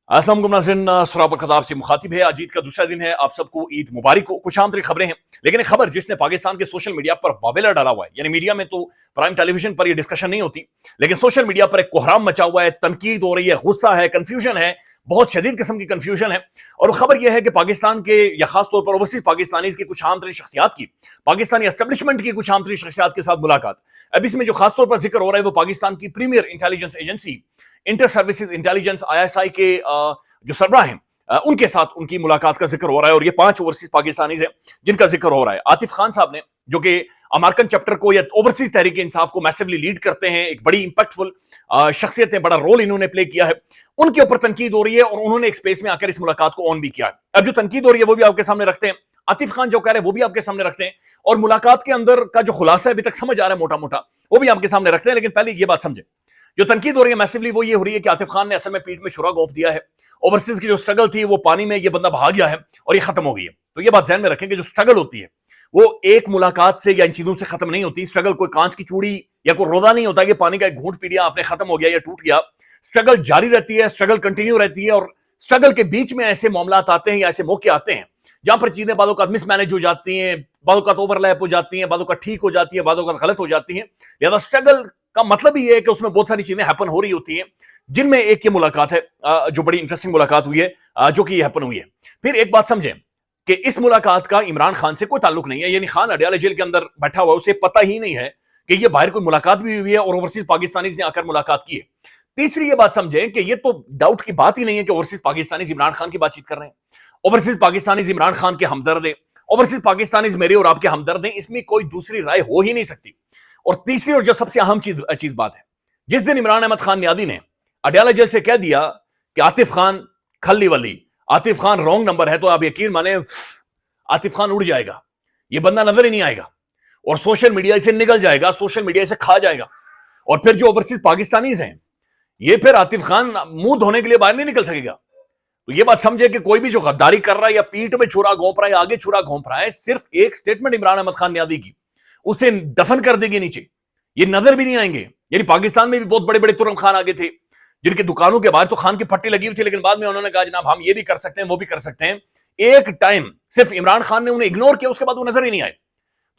अस्सलाम वालेकुम नाज़रीन, सराब खताब से मुखातिब है। आज ईद का दूसरा दिन है, आप सबको ईद मुबारक हो। कुछ आम तरीन खबरें हैं, लेकिन एक खबर जिसने पाकिस्तान के सोशल मीडिया पर वावेला डाला हुआ है, यानी मीडिया में तो प्राइम टेलीविजन पर यह डिस्कशन नहीं होती, लेकिन सोशल मीडिया पर एक कोहराम मचा हुआ है, तनकीद हो रही है, गुस्सा है, कंफ्यूजन है, बहुत शदीद किस्म की कंफ्यूजन है। और खबर यह है कि पाकिस्तान के या खास तौर पर ओवरसीज पाकिस्तानीज की कुछ आम तरीन शख्सियात की, पाकिस्तानी एस्टेब्लिशमेंट की कुछ आम तरीन शख्सियात के साथ मुलाकात। अब इसमें जो खास तौर पर जिक्र हो रहा है वो पाकिस्तान की premier intelligence agency inter services intelligence ISI के जो सरबराह हैं उनके साथ उनकी मुलाकात का जिक्र हो रहा है। और ये 5 ओवरसीज पाकिस्तानीज हैं जिनका जिक्र हो रहा है। आतिफ खान साहब ने, जो कि अमेरिकन चैप्टर को या ओवरसीज तहरीक इंसाफ को मैसिवली लीड करते हैं, एक बड़ी इंपैक्टफुल शख्सियत है, बड़ा रोल इन्होंने प्ले किया है, उनके ऊपर तनकीद हो रही है और उन्होंने एक स्पेस में आकर इस मुलाकात को ऑन भी किया है। अब जो तनकीद हो रही है वो भी आपके सामने रखते हैं, आतिफ खान जो कह रहे हैं वो भी आपके सामने रखते हैं, और मुलाकात के अंदर का जो खुलासा अभी तक समझ आ रहा है मोटा मोटा वो भी आपके सामने रखते हैं। लेकिन पहले ये बात समझे, जो तनकीद हो रही है मैसिवली वो ये हो रही है कि आतिफ खान ने असल में पीठ में छुरा घोंप दिया है। ओवरसीज की जो स्ट्रगल थी वो पानी में ये बंदा बहा गया है और ये खत्म हो गई है। तो ये बात ध्यान में रखें कि जो स्ट्रगल होती है वो एक मुलाकात से या इन चीजों से खत्म नहीं होती। स्ट्रगल कोई कांच की चूड़ी या कोई रोदा नहीं होता कि पानी का एक घूंट पी लिया आपने, खत्म हो गया या टूट गया। स्ट्रगल जारी रहती है, स्ट्रगल कंटिन्यू रहती है, और स्ट्रगल के बीच में ऐसे मामला आते हैं या ऐसे मौके आते हैं जहां पर चीजें बादों का मिसमैनेज हो जाती हैं, बादों का ओवरलैप हो जाती हैं, बादों का ठीक हो जाती है, बादों का गलत हो जाती है। लिहाजा स्ट्रगल का मतलब ही है कि उसमें बहुत सारी चीजें हैपन हो रही होती हैं, जिनमें एक ये मुलाकात है जो बड़ी इंटरेस्टिंग मुलाकात हुई है, जो कि हैपन हुई है। फिर एक बात समझें कि इस मुलाकात का इमरान खान से कोई ताल्लुक नहीं है, यानी खान अडयाला जेल के अंदर बैठा हुआ, उसे पता ही नहीं है कि ये बाहर कोई मुलाकात भी हुई है और ओवरसीज पाकिस्तानीज ने आकर मुलाकात की है। तीसरी ये बात समझें कि ये तो डाउट की बात ही नहीं है कि ओवरसीज पाकिस्तानीज इमरान खान की बातचीत कर रहे हैं, ओवरसीज पाकिस्तानीज इमरान खान के हमदर्द है, ओवरसीज पाकिस्तानीज मेरे और आपके हमदर्द हैं, इसमें कोई दूसरी राय हो ही नहीं सकती। और तीसरी और जो सबसे अहम चीज बात है, जिस दिन इमरान अहमद खान नियादी ने अडयाला जेल से कह दिया कि आतिफ खान खल्ली वली, आतिफ खान रॉन्ग नंबर है, तो आप यकीन माने आतिफ खान उड़ जाएगा, ये बंदा नजर ही नहीं आएगा और सोशल मीडिया से निकल जाएगा, सोशल मीडिया से खा जाएगा। और फिर जो ओवरसीज पाकिस्तानीज हैं ये फिर आतिफ खान मुंह धोने के लिए बाहर नहीं निकल सकेगा। तो ये बात समझे कि कोई भी जो गद्दारी कर रहा है या पीठ में छुरा घोंप रहा है या आगे छुरा घोंप रहा है, सिर्फ एक स्टेटमेंट इमरान अहमद खान नियादी की उसे दफन कर देगी नीचे, ये नजर भी नहीं आएंगे। यानी पाकिस्तान में भी बहुत बड़े बड़े तुरम खान आगे थे जिनकी दुकानों के बाहर तो खान की पट्टी लगी हुई थी, लेकिन बाद में उन्होंने कहा जनाब हम ये भी कर सकते हैं वो भी कर सकते हैं। एक टाइम सिर्फ इमरान खान ने उन्हें इग्नोर किया, उसके बाद वो नजर ही नहीं आए।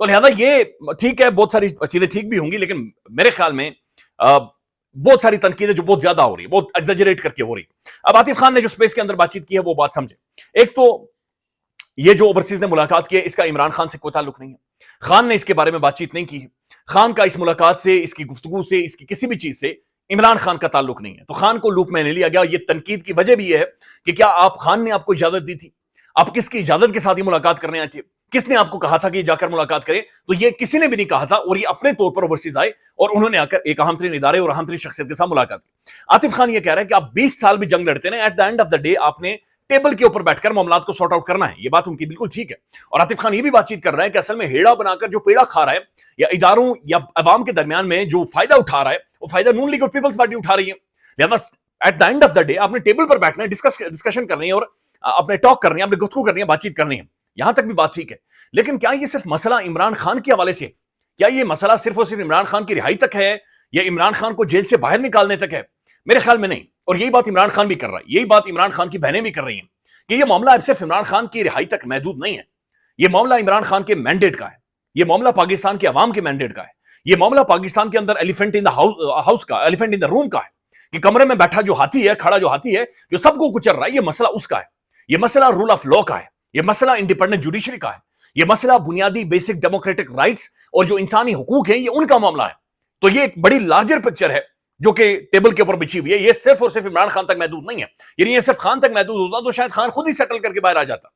तो लिहाजा ये ठीक है, बहुत सारी चीजें ठीक भी होंगी, लेकिन मेरे ख्याल में बहुत सारी तनकीदें जो बहुत ज्यादा हो रही, बहुत एग्जेजरेट करके हो रही। अब आतिफ खान ने जो स्पेस के अंदर बातचीत की है वो बात समझे। एक तो ये जो ओवरसीज ने मुलाकात की है इसका इमरान खान से कोई ताल्लुक नहीं है, खान ने इसके बारे में बातचीत नहीं की है। खान का इस मुलाकात से, इसकी गुफ्तगू से, इसकी किसी भी चीज से इमरान खान का ताल्लुक नहीं है। तो खान को लूप में नहीं लिया गया। ये तनकीद की वजह भी है कि क्या आप खान ने आपको इजाजत दी थी, आप किसकी इजाजत के साथ ही मुलाकात करने आए थे, किसने आपको कहा था कि जाकर मुलाकात करें? तो ये किसी ने भी नहीं कहा था, और ये अपने तौर पर ओवरसीज आए और उन्होंने आकर एक अहम तरीन इदारे और अहम तरीन शख्सियत के साथ मुलाकात की। आतिफ खान ये कह रहे हैं कि आप 20 साल भी जंग लड़ते हैं, at the end of the day आपने टेबल के ऊपर बैठकर मामलात को सॉर्ट आउट करना है। ये बात उनकी बिल्कुल ठीक है। और आतिफ खान ये भी बातचीत कर रहा है कि असल में हेड़ा बनाकर जो पेड़ा खा रहा है या इदारों या अवाम के दरमियान में जो फायदा उठा रहा है वो फायदा नून लीग और पीपल्स पार्टी उठा रही है। लिहाजा at the end of the day आपने टेबल पर बैठना है, डिस्कशन करनी है और अपने टॉक करनी है, अपने गुफ्तगू करनी है, बातचीत करनी है। यहां तक भी बात ठीक है, लेकिन क्या ये सिर्फ मसला इमरान खान के हवाले से, क्या ये मसला सिर्फ और सिर्फ इमरान खान की रिहाई तक है या इमरान खान को जेल से बाहर निकालने तक है? मेरे ख्याल में नहीं। और यही बात इमरान खान भी कर रहा है, यही बात इमरान खान की बहनें भी कर रही हैं कि ये मामला सिर्फ इमरान खान की रिहाई तक महदूद नहीं है। ये मामला इमरान खान के मैंडेट का है, ये मामला पाकिस्तान के अवाम के मैंडेट का है, ये मामला पाकिस्तान के अंदर एलिफेंट इन द हाउस का, एलिफेंट इन द रूम का है कि कमरे में बैठा जो हाथी है, खड़ा जो हाथी है, जो सबको कुचल रहा है, ये मसला उसका है। ये मसला रूल ऑफ लॉ का है, ये मसला इंडिपेंडेंट जुडिशरी का है, ये मसला बुनियादी बेसिक डेमोक्रेटिक राइट्स और जो इंसानी हुकूक है ये उनका मामला है। तो ये एक बड़ी लार्जर पिक्चर है जो कि टेबल के ऊपर बिछी हुई है। ये सिर्फ और सिर्फ इमरान खान तक महदूद नहीं है। यानी ये सिर्फ खान तक महदूद होता तो शायद खान खुद ही सेटल करके बाहर आ जाता।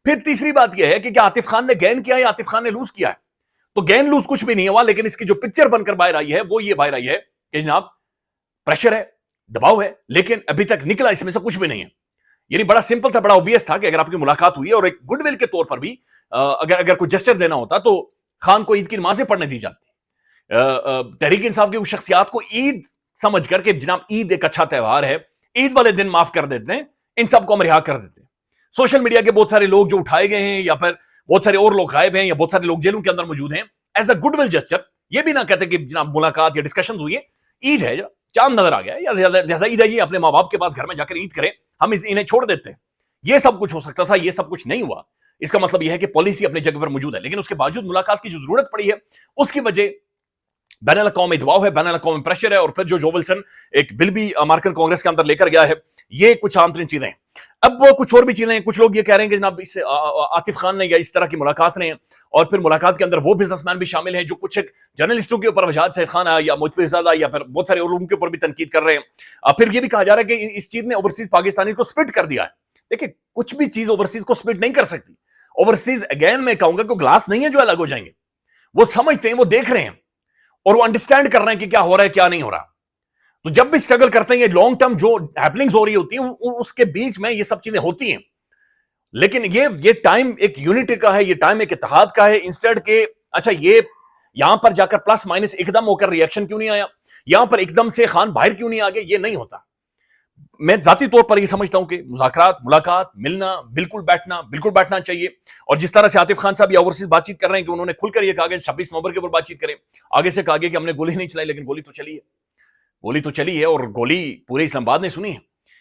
फिर तीसरी बात यह है कि क्या आतिफ खान ने गेन किया या आतिफ खान ने लूज किया है? तो गेन लूज कुछ भी नहीं हुआ, लेकिन इसकी जो पिक्चर बनकर बाहर आई है वो ये बाहर आई है कि जनाब प्रेशर है, दबाव है, लेकिन अभी तक निकला इसमें से कुछ भी नहीं है। यानी बड़ा सिंपल था, बड़ा ऑब्वियस था कि अगर आपकी मुलाकात हुई है और एक गुडविल के तौर पर भी अगर कोई जेस्चर देना होता तो खान को ईद की नमाजें पढ़ने दी जाती। तहरीक इंसाफ की शख्सियात को ईद समझ करके जनाब ईद एक अच्छा त्यौहार है, ईद वाले दिन माफ कर देते हैं, इन सबको हम रिहा कर देते हैं। सोशल मीडिया के बहुत सारे लोग जो उठाए गए हैं या फिर बहुत सारे और लोग गायब हैं या बहुत सारे लोग जेलों के अंदर मौजूद हैं, एज अ गुडविल जेस्चर ये भी ना कहते कि जनाब मुलाकात या डिस्कशन हुई है, ईद है, चांद नजर आ गया या जैसा ईद है ये अपने माँ बाप के पास घर में जाकर ईद करें, हम इन्हें छोड़ देते हैं। ये सब कुछ हो सकता था, ये सब कुछ नहीं हुआ। इसका मतलब यह है कि पॉलिसी अपनी जगह पर मौजूद है, लेकिन उसके बावजूद मुलाकात की जो जरूरत पड़ी है उसकी वजह बैनुल अक़वामी दबाव है, बैनुल अक़वामी प्रेशर है, और फिर जो विल्सन एक बिल भी अमेरिकन कांग्रेस के अंदर लेकर गया है, ये कुछ आम तरीन चीजें हैं। अब वो कुछ और भी चीजें हैं। कुछ लोग ये कह रहे हैं कि जनाब इस आतिफ खान ने या इस तरह की मुलाकात ने, और फिर मुलाकात के अंदर वो बिजनेसमैन भी शामिल हैं जो कुछ एक जर्नलिस्टों के ऊपर वजाहत सईद खान या मुतफ़िज़ादा या फिर बहुत सारे और उनके ऊपर भी तनकीद कर रहे हैं। फिर ये भी कहा जा रहा है कि इस चीज ने ओवरसीज पाकिस्तानी को स्प्लिट कर दिया है। देखिए, कुछ भी चीज ओवरसीज को स्प्लिट नहीं कर सकती। ओवरसीज अगेन मैं कहूंगा कि ग्लास नहीं है जो अलग हो जाएंगे, वो समझते हैं, वो देख रहे हैं और वो अंडरस्टैंड कर रहे हैं कि क्या हो रहा है क्या नहीं हो रहा। तो जब भी स्ट्रगल करते हैं, ये लॉन्ग टर्म जो हैपनिंग्स हो रही होती हैं उसके बीच में ये सब चीजें होती हैं। लेकिन ये टाइम एक यूनिटी का है, ये टाइम एक इत्तेहाद का है। इंस्टेड के अच्छा ये यहां पर जाकर प्लस माइनस एकदम होकर रिएक्शन क्यों नहीं आया, यहां पर एकदम से खान बाहर क्यों नहीं आ गए, ये नहीं होता। मैं जाती तौर पर ये समझता हूं कि मुज़ाकरात, मुलाकात, मिलना, बिल्कुल बैठना चाहिए। और जिस तरह से आतिफ खान साहब या ओवरसीज बातचीत कर रहे हैं कि उन्होंने खुलकर ये कहा कि 26 नवंबर के ऊपर बातचीत करें, आगे से कहा गया कि हमने गोली नहीं चलाई, लेकिन गोली तो चली है, गोली तो चली है, और गोली पूरे इस्लामाबाद ने सुनी है।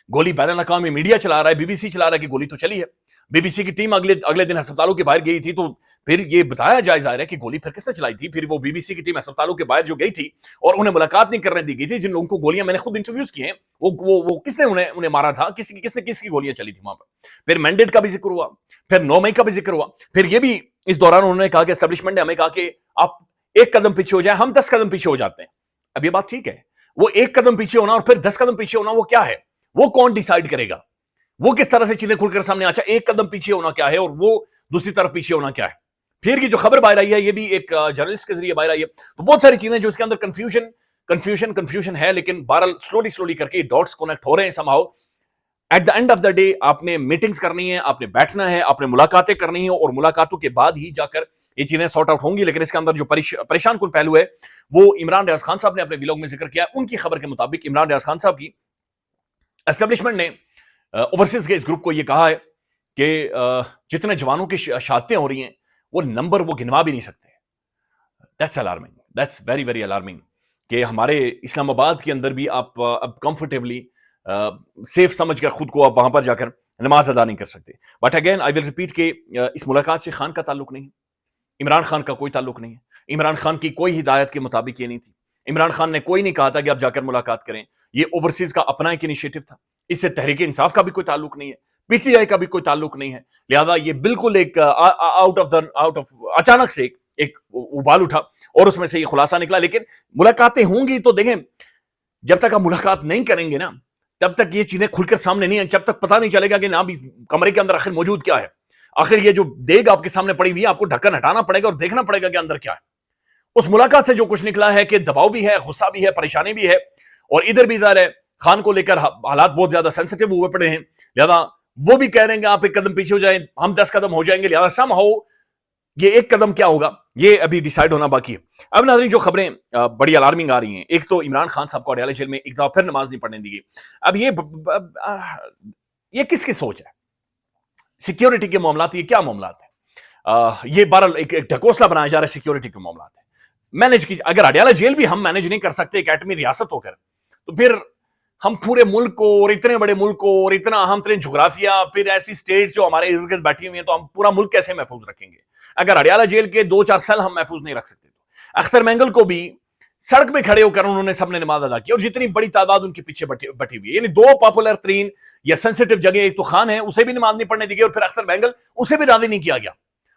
गोली बैनुल अक़वामी मीडिया चला रहा है, बीबीसी चला रहा है कि गोली तो चली है। बीबीसी की टीम अगले दिन अस्पतालों के बाहर गई थी, तो फिर ये बताया जाए ज़ाहिर है कि गोली फिर किसने चलाई थी। फिर वो बीबीसी की टीम अस्पतालों के बाहर जो गई थी और उन्हें मुलाकात नहीं करने दी गई थी, जिन लोगों को गोलियां, मैंने खुद इंटरव्यूज किए हैं, वो किसने उन्हें मारा था, किसने किसकी गोलियां चली थी वहां पर। फिर मैंडेट का भी जिक्र हुआ, फिर 9 मई का भी जिक्र हुआ। फिर ये भी इस दौरान उन्होंने कहा कि एस्टेब्लिशमेंट ने हमें कहा कि आप एक कदम पीछे हो जाए, हम 10 कदम पीछे हो जाते हैं। अब ये बात ठीक है, वो एक कदम पीछे होना और फिर 10 कदम पीछे होना, वो क्या है, वो कौन डिसाइड करेगा, वो किस तरह से चीजें खुलकर सामने। अच्छा, एक कदम पीछे होना क्या है और वो दूसरी तरफ पीछे होना क्या है। फिर की जो खबर बाहर आई है, ये भी एक जर्नलिस्ट के जरिए बाहर आई है, तो बहुत सारी चीजें जो इसके अंदर कंफ्यूजन है, लेकिन बहरहाल स्लोली करके डॉट्स कनेक्ट हो रहे हैं somehow. At the end of the day आपने मीटिंग्स करनी है, आपने बैठना है, आपने मुलाकातें करनी है, और मुलाकातों के बाद ही जाकर ये चीजें सॉर्ट आउट होंगी। लेकिन इसके अंदर जो परेशान कुन पहलू है वो इमरान रियाज खान साहब ने अपने व्लॉग में जिक्र किया। उनकी खबर के मुताबिक इमरान रियाज खान साहब की एस्टेब्लिशमेंट ने ओवरसीज के इस ग्रुप को यह कहा है कि जितने जवानों की शहादतें हो रही हैं वो नंबर वो गिनवा भी नहीं सकते। That's alarming, that's very very alarming कि हमारे इस्लामाबाद के अंदर भी आप अब कंफर्टेबली सेफ समझकर खुद को आप वहां पर जाकर नमाज अदा नहीं कर सकते। But again I will repeat कि इस मुलाकात से खान का ताल्लुक नहीं है, इमरान खान का कोई ताल्लुक नहीं है। इमरान खान की कोई हिदायत के मुताबिक ये नहीं थी। इमरान खान ने कोई नहीं कहा था कि आप जाकर मुलाकात करें। ये ओवरसीज का अपना एक इनिशिएटिव था, इससे तहरीक इंसाफ का भी कोई ताल्लुक नहीं है, पीटीआई का भी कोई ताल्लुक नहीं है। लिहाजा ये बिल्कुल एक आउट ऑफ अचानक से एक उबाल उठा और उसमें से ये खुलासा निकला। लेकिन मुलाकातें होंगी तो देखें, जब तक आप मुलाकात नहीं करेंगे ना, तब तक ये चीजें खुलकर सामने नहीं आए, जब तक पता नहीं चलेगा कि ना इस कमरे के अंदर आखिर मौजूद क्या है। आखिर ये जो देग आपके सामने पड़ी हुई है, आपको ढक्कन हटाना पड़ेगा और देखना पड़ेगा कि अंदर क्या है। उस मुलाकात से जो कुछ निकला है कि दबाव भी है, गुस्सा भी है, परेशानी भी है, और इधर भी इधर है। खान को लेकर हालात बहुत ज्यादा सेंसिटिव हुए पड़े हैं, लिहाजा वो भी कह रहे हैं कि आप एक कदम पीछे हो जाएं, हम 10 कदम हो जाएंगे। लिहाजा समहाउ ये एक कदम क्या होगा ये अभी डिसाइड होना बाकी है। अब नाज़रीन, जो खबरें बड़ी अलार्मिंग आ रही हैं, एक तो इमरान खान साहब को अडयाला जेल में एक दफा फिर नमाज नहीं पढ़ने दी गई। अब ये किसकी सोच है? सिक्योरिटी के मामला, ये क्या मामला है? ये बहरहाल एक ढकोसला बनाया जा रहा है सिक्योरिटी के मामला है। मैनेज की, अगर अडयाला जेल भी हम मैनेज नहीं कर सकते एक एटमी रियासत होकर, तो फिर हम पूरे मुल्क को और इतने बड़े मुल्क को और इतना अहम तरीन जोग्राफिया, फिर ऐसी स्टेट्स जो हमारे इर्द गिर्द बैठी हुई हैं, तो हम पूरा मुल्क कैसे महफूज रखेंगे? अगर अडयाला जेल के 2-4 सेल हम महफूज नहीं रख सकते, तो अख्तर मेंगल को भी सड़क में खड़े होकर उन्होंने सबने नमाज अदा की, और जितनी बड़ी तादाद उनके पीछे बटी हुई है, यानी 2 पॉपुलर तरीन या सेंसिटिव जगह, एक तो खान है, उसे भी नमाज नहीं पढ़ने दी गई, और फिर अख्तर मेंगल, उसे भी राजी नहीं किया गया,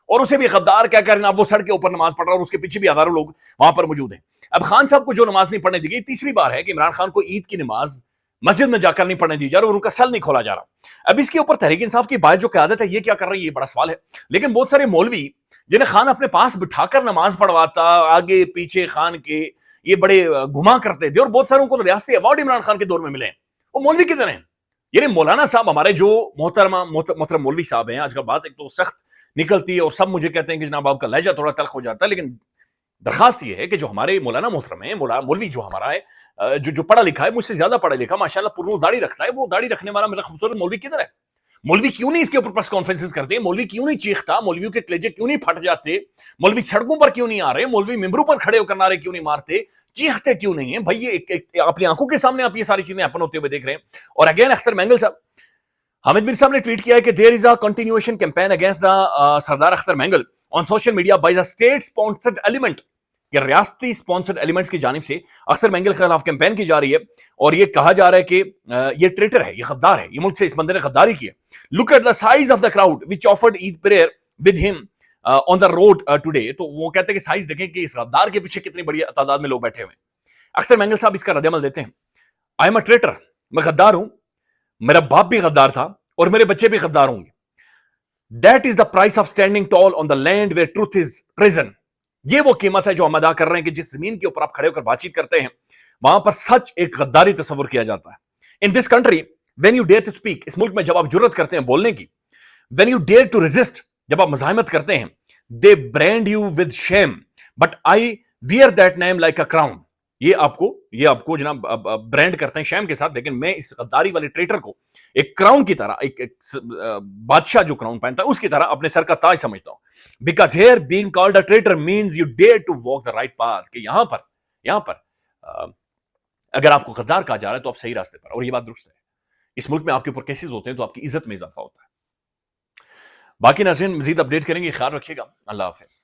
और उसे भी गद्दार क्या करना, वो सड़क के ऊपर नमाज पढ़ रहा है और उसके पीछे भी हजारों लोग वहां पर मौजूद हैं। अब खान साहब को जो नमाज नहीं पढ़ने दी गई, तीसरी बार है कि इमरान खान को ईद की नमाज मस्जिद में जाकर नहीं पढ़ने दी जा रही और उनका सेल नहीं खोला जा रहा। अब इसके ऊपर तहरीक इंसाफ की बात जो क़यादत है, ये क्या कर रही है, ये बड़ा सवाल है। लेकिन बहुत सारे मौलवी जिन्हें खान अपने पास बिठाकर नमाज पढ़वाता, आगे पीछे खान के ये बड़े घुमा करते थे, और बहुत सारों को तो रियासती अवार्ड इमरान खान के दौर में मिले, वो मौलवी किधर हैं? यानी मौलाना साहब हमारे जो मोहतरम मौलवी साहब हैं, आजकल बात एक तो सख्त निकलती है और सब मुझे कहते हैं कि जनाब आपका लहजा थोड़ा तल्ख हो जाता है, लेकिन दरखास्त ये है कि जो हमारे मौलाना मोहतरम है, मौलवी जो हमारा है, जो पढ़ा लिखा है, मुझसे ज्यादा पढ़ा लिखा, माशाल्लाह पुरनूर दाढ़ी रखता है, वो दाढ़ी रखने वाला मेरा खूबसूरत मौलवी किधर है? मौलवी क्यों नहीं इसके ऊपर प्रेस कॉन्फ्रेंसेस करते? मौलवी क्यों नहीं चीखता? मौलवियों के कलेजे क्यों नहीं फट जाते? मौलवी सड़कों पर क्यों नहीं आ रहे? मौलवी मिंबरों पर खड़े होकर नारे क्यों नहीं मारते? चीखते क्यों नहीं है भाई? ये अपनी आंखों के सामने आप ये सारी चीजें अपन होते हुए देख रहे हैं। और अगेन अख्तर मेंगल साहब, حامد میر صاحب نے ٹویٹ کیا ہے کہ there is a continuation campaign against the Sardar Akhtar Mengal on social media by the state sponsored element, کہ ریاستی اسپانسرڈ ایلیمنٹس کی جانب سے اختر مینگل کے خلاف کیمپین کی جا رہی ہے، اور یہ کہا جا رہا ہے کہ یہ ٹریٹر ہے، یہ غدار ہے، یہ ملک سے اس بندے نے غداری کی ہے۔ Look at the size of the crowd which offered Eid prayer with him on the road today, تو وہ کہتے ہیں کہ سائز دیکھیں کہ اس غدار کے پیچھے کتنی بڑی تعداد میں لوگ بیٹھے ہوئے ہیں۔ اختر مینگل صاحب اس کا رد عمل دیتے ہیں، آئی ایم اے ٹریٹر، میں غدار ہوں، میرا باپ بھی غدار تھا اور میرے بچے بھی غدار ہوں گے۔ That is the price of standing tall on the land where truth is prison, یہ وہ قیمت ہے جو ہم ادا کر رہے ہیں کہ جس زمین کے اوپر آپ کھڑے ہو کر بات چیت کرتے ہیں وہاں پر سچ ایک غداری تصور کیا جاتا ہے۔ In this country when you dare to speak, اس ملک میں جب آپ جرت کرتے ہیں بولنے کی، when you dare to resist, جب آپ مزاحمت کرتے ہیں، they brand you with shame but I wear that name like a crown, یہ آپ کو جناب برانڈ کرتے ہیں شیم کے ساتھ، لیکن میں اس غداری والے ٹریٹر کو ایک کراؤن کی طرح، ایک بادشاہ جو کراؤن پہنتا ہے اس کی طرح اپنے سر کا تاج سمجھتا ہوں۔ Because here being called a traitor means you dare to walk the right path, کہ یہاں پر اگر آپ کو غدار کہا جا رہا ہے تو آپ صحیح راستے پر، اور یہ بات درست ہے۔ اس ملک میں آپ کے اوپر کیسز ہوتے ہیں تو آپ کی عزت میں اضافہ ہوتا ہے۔ باقی ناظرین مزید اپڈیٹ کریں گے، خیال رکھیے گا، اللہ حافظ۔